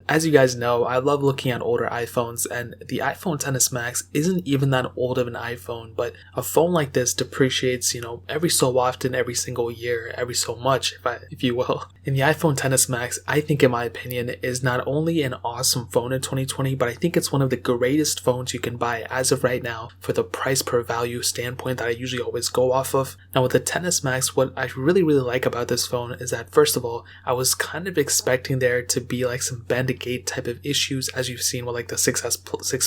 as you guys know, I love looking at older iPhones, and the iPhone XS Max isn't even that old of an iPhone, but a phone like this depreciates, every so often, every single year, every so much, if you will. And the iPhone XS Max, I think in my opinion, is not only an awesome phone in 2020, but I think it's one of the greatest phones you can buy as of right now for the price per value standpoint that I usually always go off of. Now with the XS Max, what I really like about this phone is that, first of all, I was kind of expecting there to be like some bend gate type of issues as you've seen with like the 6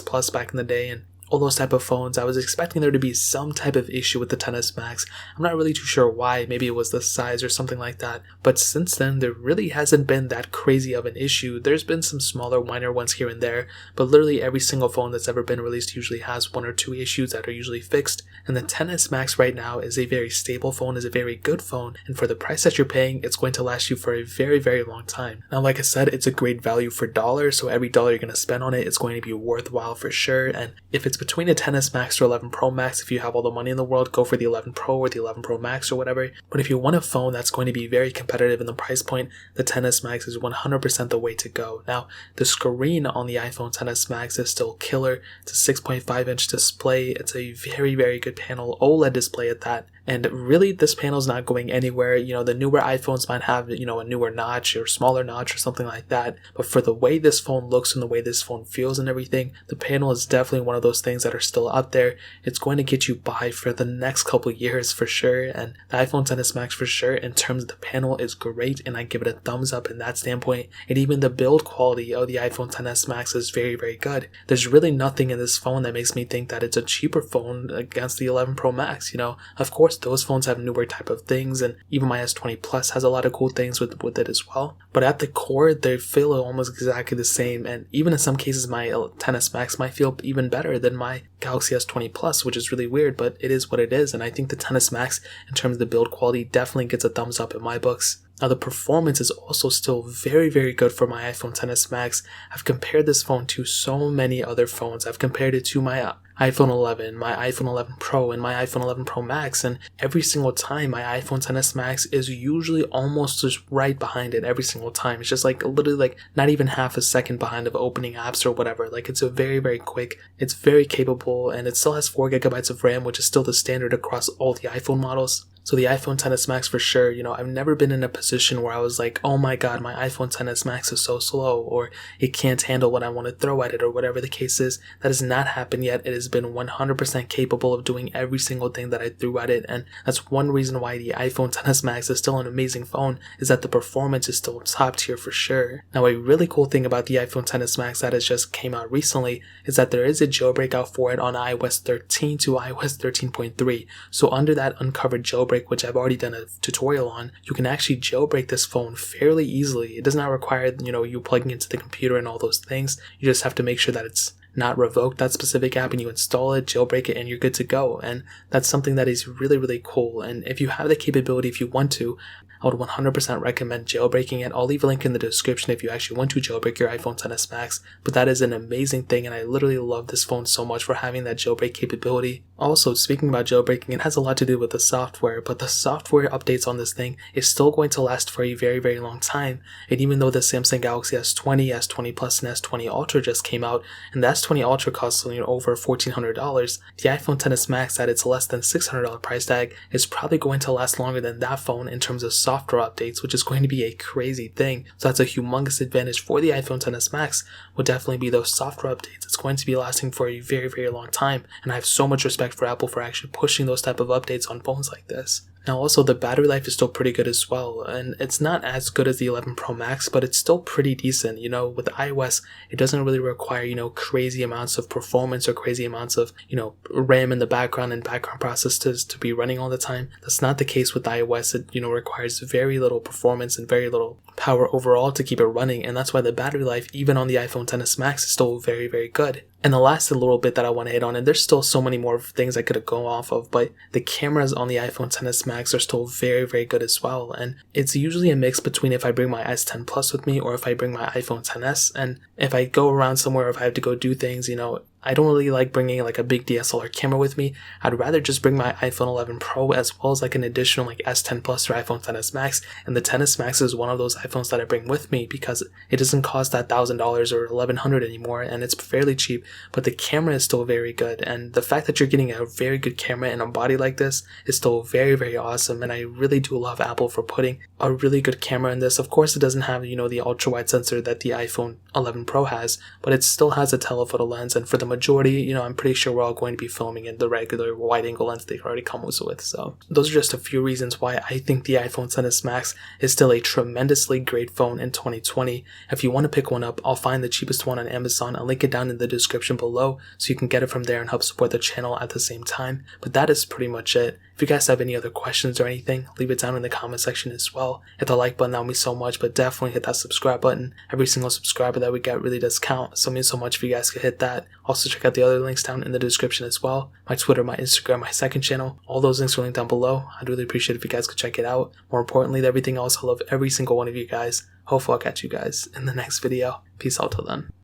Plus back in the day and all those type of phones. I was expecting there to be some type of issue with the XS Max. I'm not really too sure why. Maybe it was the size or something like that. But since then, there really hasn't been that crazy of an issue. There's been some smaller, minor ones here and there, but literally every single phone that's ever been released usually has one or two issues that are usually fixed. And the XS Max right now is a very stable phone, is a very good phone, and for the price that you're paying, it's going to last you for a very long time. Now, like I said, it's a great value for dollar, so every dollar you're going to spend on it is going to be worthwhile for sure. And if it's between a XS Max or 11 Pro Max, if you have all the money in the world, go for the 11 Pro or the 11 Pro Max or whatever. But if you want a phone that's going to be very competitive in the price point, the XS Max is 100% the way to go. Now, the screen on the iPhone XS Max is still killer. It's a 6.5-inch display. It's a very good panel, OLED display at that. And really, this panel's not going anywhere. The newer iPhones might have, a newer notch or smaller notch or something like that. But for the way this phone looks and the way this phone feels and everything, the panel is definitely one of those things that are still out there. It's going to get you by for the next couple years for sure. And the iPhone XS Max for sure, in terms of the panel, is great. And I give it a thumbs up in that standpoint. And even the build quality of the iPhone XS Max is very good. There's really nothing in this phone that makes me think that it's a cheaper phone against the 11 Pro Max. Of course, those phones have newer type of things, and even my S20 Plus has a lot of cool things with it as well. But at the core, they feel almost exactly the same, and even in some cases, my XS Max might feel even better than my Galaxy S20 Plus, which is really weird, but it is what it is. And I think the XS Max, in terms of the build quality, definitely gets a thumbs up in my books. Now, the performance is also still very good for my iPhone XS Max. I've compared this phone to so many other phones. I've compared it to my iPhone 11, my iPhone 11 Pro, and my iPhone 11 Pro Max, and every single time my iPhone XS Max is usually almost just right behind it every single time. It's just like literally like not even half a second behind of opening apps or whatever. Like, it's a very quick, it's very capable, and it still has 4 gigabytes of RAM, which is still the standard across all the iPhone models. So the iPhone XS Max for sure, I've never been in a position where I was like, oh my god, my iPhone XS Max is so slow, or it can't handle what I want to throw at it, or whatever the case is. That has not happened yet. It has been 100% capable of doing every single thing that I threw at it, and that's one reason why the iPhone XS Max is still an amazing phone, is that the performance is still top tier for sure. Now, a really cool thing about the iPhone XS Max that has just came out recently is that there is a jailbreak out for it on iOS 13 to iOS 13.3. So under that uncovered jailbreak, which I've already done a tutorial on, you can actually jailbreak this phone fairly easily. It does not require, you plugging into the computer and all those things. You just have to make sure that it's not revoked, that specific app, and you install it, jailbreak it, and you're good to go. And that's something that is really cool. And if you have the capability, if you want to, I would 100% recommend jailbreaking it. I'll leave a link in the description if you actually want to jailbreak your iPhone XS Max, but that is an amazing thing, and I literally love this phone so much for having that jailbreak capability. Also, speaking about jailbreaking, it has a lot to do with the software, but the software updates on this thing is still going to last for a very long time. And even though the Samsung Galaxy S20, S20 Plus, and S20 Ultra just came out, and the S20 Ultra costs over $1,400, the iPhone XS Max at its less than $600 price tag is probably going to last longer than that phone in terms of software updates, which is going to be a crazy thing. So that's a humongous advantage for the iPhone XS Max, would definitely be those software updates. It's going to be lasting for a very long time, and I have so much respect for Apple for actually pushing those type of updates on phones like this. Now also, the battery life is still pretty good as well, and it's not as good as the 11 Pro Max, but it's still pretty decent. With iOS, it doesn't really require, crazy amounts of performance or crazy amounts of, RAM in the background and background processes to be running all the time. That's not the case with iOS. It, requires very little performance and very little power overall to keep it running, and that's why the battery life, even on the iPhone XS Max, is still very good. And the last little bit that I want to hit on, and there's still so many more things I could have gone off of, but the cameras on the iPhone XS Max are still very good as well. And it's usually a mix between if I bring my S10 Plus with me or if I bring my iPhone XS. And if I go around somewhere, if I have to go do things, I don't really like bringing like a big DSLR camera with me. I'd rather just bring my iPhone 11 Pro as well as like an additional like S10 Plus or iPhone XS Max. And the XS Max is one of those iPhones that I bring with me because it doesn't cost that $1,000 or $1,100 anymore, and it's fairly cheap, but the camera is still very good. And the fact that you're getting a very good camera in a body like this is still very, very awesome. And I really do love Apple for putting a really good camera in this. Of course, it doesn't have, the ultra wide sensor that the iPhone 11 Pro has, but it still has a telephoto lens. And for the majority, I'm pretty sure we're all going to be filming in the regular wide angle lens they already come with. So those are just a few reasons why I think the iPhone XS Max is still a tremendously great phone in 2020. If you want to pick one up, I'll find the cheapest one on Amazon. I'll link it down in the description below so you can get it from there and help support the channel at the same time. But that is pretty much it. If you guys have any other questions or anything, leave it down in the comment section as well. Hit the like button, that would mean so much, but definitely hit that subscribe button. Every single subscriber that we get really does count, so it means so much if you guys could hit that. Also check out the other links down in the description as well. My Twitter, my Instagram, my second channel, all those links are linked down below. I'd really appreciate it if you guys could check it out. More importantly than everything else, I love every single one of you guys. Hopefully I'll catch you guys in the next video. Peace out till then.